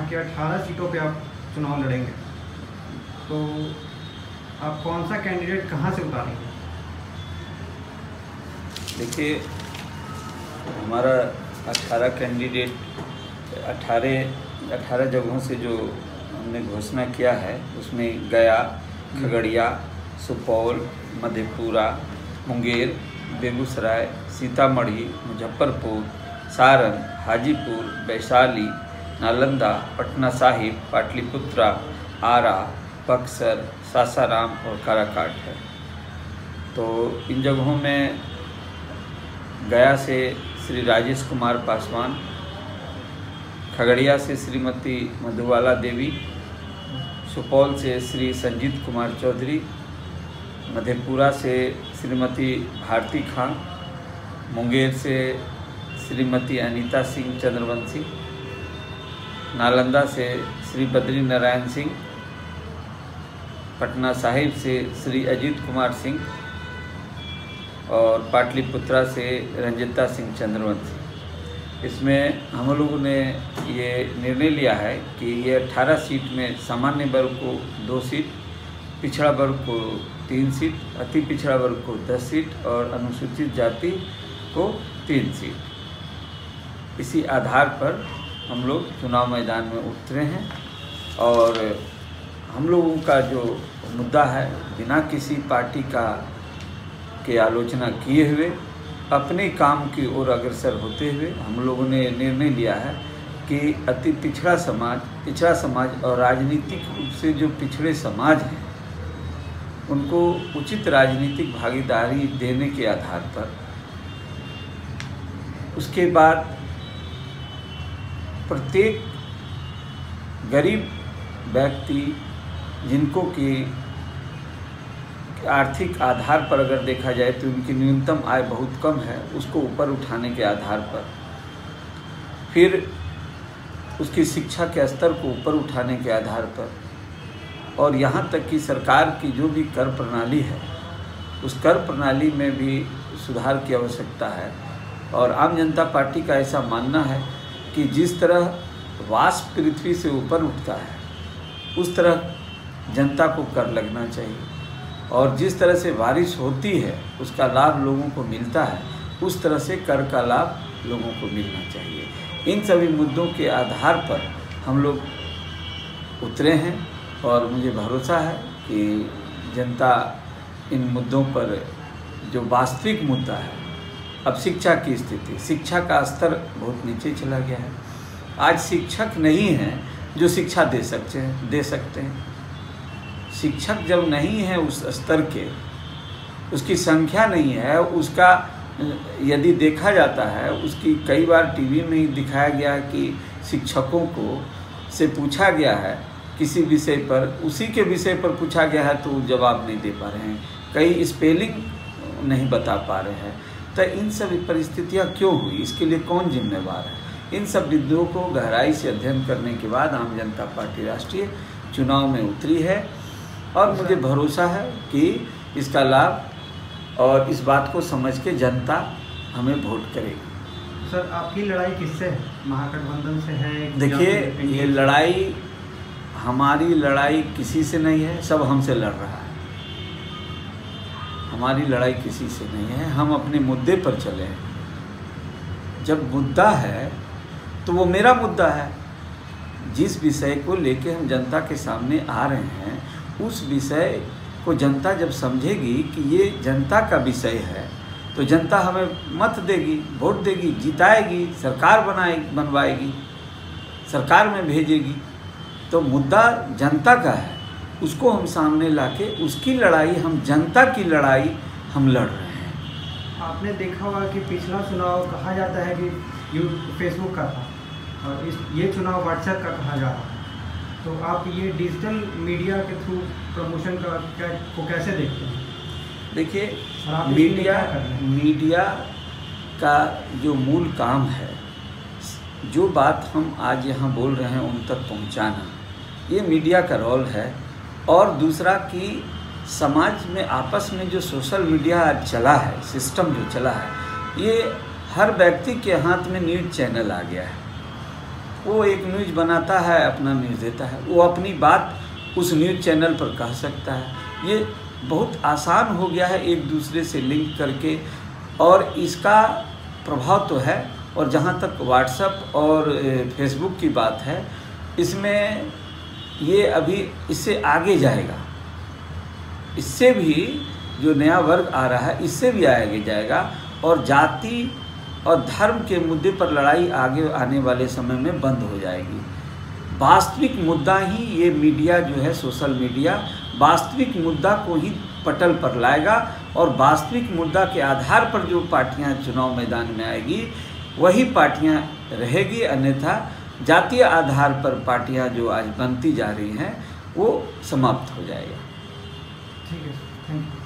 की 18 सीटों पे आप चुनाव लड़ेंगे, तो आप कौन सा कैंडिडेट कहाँ से उतारेंगे? देखिए, हमारा 18 कैंडिडेट 18 जगहों से जो हमने घोषणा किया है, उसमें गया, खगड़िया, सुपौल, मधेपुरा, मुंगेर, बेगूसराय, सीतामढ़ी, मुजफ्फरपुर, सारण, हाजीपुर, वैशाली, नालंदा, पटना साहिब, पाटलिपुत्रा, आरा, बक्सर, सासाराम और काराकाट है। तो इन जगहों में गया से श्री राजेश कुमार पासवान, खगड़िया से श्रीमती मधुबाला देवी, सुपौल से श्री संजीत कुमार चौधरी, मधेपुरा से श्रीमती भारती खां, मुंगेर से श्रीमती अनीता सिंह चंद्रवंशी, नालंदा से श्री बद्री नारायण सिंह, पटना साहिब से श्री अजीत कुमार सिंह और पाटलिपुत्रा से रंजिता सिंह चंद्रवंशी। इसमें हम लोगों ने ये निर्णय लिया है कि ये 18 सीट में सामान्य वर्ग को 2 सीट, पिछड़ा वर्ग को 3 सीट, अति पिछड़ा वर्ग को 10 सीट और अनुसूचित जाति को 3 सीट, इसी आधार पर हम लोग चुनाव मैदान में उतरे हैं। और हम लोगों का जो मुद्दा है, बिना किसी पार्टी के आलोचना किए हुए अपने काम की ओर अग्रसर होते हुए हम लोगों ने निर्णय लिया है कि अति पिछड़ा समाज और राजनीतिक रूप से जो पिछड़े समाज हैं, उनको उचित राजनीतिक भागीदारी देने के आधार पर, उसके बाद प्रत्येक गरीब व्यक्ति जिनको कि आर्थिक आधार पर अगर देखा जाए तो उनकी न्यूनतम आय बहुत कम है, उसको ऊपर उठाने के आधार पर, फिर उसकी शिक्षा के स्तर को ऊपर उठाने के आधार पर, और यहाँ तक कि सरकार की जो भी कर प्रणाली है, उस कर प्रणाली में भी सुधार की आवश्यकता है। और आम जनता पार्टी का ऐसा मानना है कि जिस तरह वाष्प पृथ्वी से ऊपर उठता है, उस तरह जनता को कर लगना चाहिए, और जिस तरह से बारिश होती है उसका लाभ लोगों को मिलता है, उस तरह से कर का लाभ लोगों को मिलना चाहिए। इन सभी मुद्दों के आधार पर हम लोग उतरे हैं और मुझे भरोसा है कि जनता इन मुद्दों पर, जो वास्तविक मुद्दा है, अब शिक्षा की स्थिति, शिक्षा का स्तर बहुत नीचे चला गया है। आज शिक्षक नहीं हैं जो शिक्षा दे सकते हैं। शिक्षक जब नहीं है उस स्तर के, उसकी संख्या नहीं है, उसका यदि देखा जाता है, उसकी कई बार टीवी में ही दिखाया गया है कि शिक्षकों को से पूछा गया है किसी विषय पर, उसी के विषय पर पूछा गया है तो जवाब नहीं दे पा रहे हैं, कई स्पेलिंग नहीं बता पा रहे हैं। तो इन सब परिस्थितियाँ क्यों हुई, इसके लिए कौन जिम्मेवार है? इन सब बिंदुओं को गहराई से अध्ययन करने के बाद आम जनता पार्टी राष्ट्रीय चुनाव में उतरी है और मुझे भरोसा है कि इसका लाभ और इस बात को समझ के जनता हमें वोट करेगी। सर, आपकी लड़ाई किससे है? महागठबंधन से है? देखिए, ये लड़ाई, हमारी लड़ाई किसी से नहीं है, सब हमसे लड़ रहा है। हमारी लड़ाई किसी से नहीं है, हम अपने मुद्दे पर चले हैं। जब मुद्दा है तो वो मेरा मुद्दा है। जिस विषय को लेके हम जनता के सामने आ रहे हैं, उस विषय को जनता जब समझेगी कि ये जनता का विषय है, तो जनता हमें मत देगी, वोट देगी, जिताएगी, सरकार बनवाएगी, सरकार में भेजेगी। तो मुद्दा जनता का है, उसको हम सामने लाके उसकी लड़ाई, हम जनता की लड़ाई हम लड़ रहे हैं। आपने देखा होगा कि पिछला चुनाव कहा जाता है कि फेसबुक का था और ये चुनाव व्हाट्सएप का कहा जा रहा है, तो आप ये डिजिटल मीडिया के थ्रू प्रमोशन को कैसे देखते हैं? देखिए, मीडिया का जो मूल काम है, जो बात हम आज यहाँ बोल रहे हैं उन तक पहुँचाना, ये मीडिया का रोल है। और दूसरा कि समाज में आपस में जो सोशल मीडिया चला है, सिस्टम जो चला है, ये हर व्यक्ति के हाथ में न्यूज़ चैनल आ गया है। वो एक न्यूज़ बनाता है, अपना न्यूज़ देता है, वो अपनी बात उस न्यूज़ चैनल पर कह सकता है। ये बहुत आसान हो गया है एक दूसरे से लिंक करके, और इसका प्रभाव तो है। और जहाँ तक व्हाट्सएप और फेसबुक की बात है, इसमें ये अभी इससे आगे जाएगा, इससे भी जो नया वर्ग आ रहा है इससे भी आगे जाएगा, और जाति और धर्म के मुद्दे पर लड़ाई आगे आने वाले समय में बंद हो जाएगी। वास्तविक मुद्दा ही ये मीडिया जो है, सोशल मीडिया वास्तविक मुद्दा को ही पटल पर लाएगा, और वास्तविक मुद्दा के आधार पर जो पार्टियां चुनाव मैदान में आएगी वही पार्टियां रहेगी, अन्यथा जातीय आधार पर पार्टियां जो आज बनती जा रही हैं वो समाप्त हो जाएगा। ठीक है, थैंक यू।